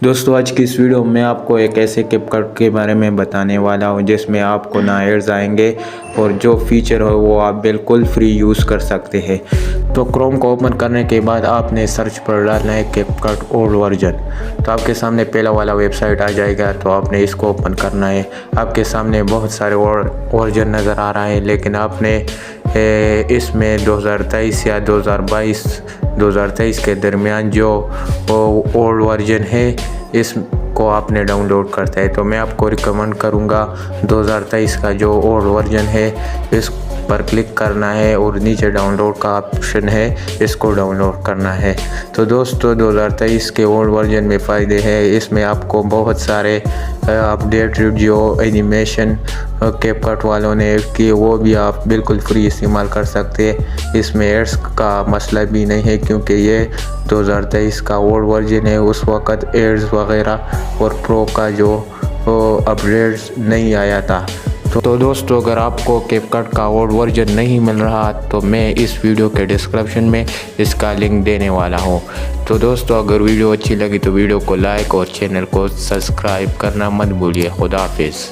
دوستو آج کی اس ویڈیو میں آپ کو ایک ایسے کیپ کٹ کے بارے میں بتانے والا ہوں جس میں آپ کو نہ ایڈز آئیں گے اور جو فیچر ہو وہ آپ بالکل فری یوز کر سکتے ہیں۔ تو کروم کو اوپن کرنے کے بعد آپ نے سرچ پر ڈالنا ہے کیپ کٹ اولڈ ورژن۔ تو آپ کے سامنے پہلا والا ویب سائٹ آ جائے گا، تو آپ نے اس کو اوپن کرنا ہے۔ آپ کے سامنے بہت سارے ورژن نظر آ رہا ہے، لیکن آپ نے اس میں 2023 یا 2023 کے درمیان جو اولڈ ورژن ہے اس کو آپ نے ڈاؤن لوڈ کرتا ہے۔ تو میں آپ کو ریکمنڈ کروں گا 2023 کا جو اولڈ ورژن ہے اس پر کلک کرنا ہے اور نیچے ڈاؤن لوڈ کا آپشن ہے، اس کو ڈاؤن لوڈ کرنا ہے۔ تو دوستو 2023 کے اولڈ ورژن میں فائدے ہیں، اس میں آپ کو بہت سارے اپڈیٹ جو اینیمیشن کیپ کٹ والوں نے کی وہ بھی آپ بالکل فری استعمال کر سکتے ہیں۔ اس میں ایڈز کا مسئلہ بھی نہیں ہے کیونکہ یہ 2023 کا اولڈ ورژن ہے، اس وقت ایڈز وغیرہ اور پرو کا جو اپڈیٹس نہیں آیا تھا۔ تو دوستو اگر آپ کو کیپ کٹ کا اولڈ ورژن نہیں مل رہا تو میں اس ویڈیو کے ڈسکرپشن میں اس کا لنک دینے والا ہوں۔ تو دوستو اگر ویڈیو اچھی لگی تو ویڈیو کو لائک اور چینل کو سبسکرائب کرنا مت بھولیے۔ خدا حافظ۔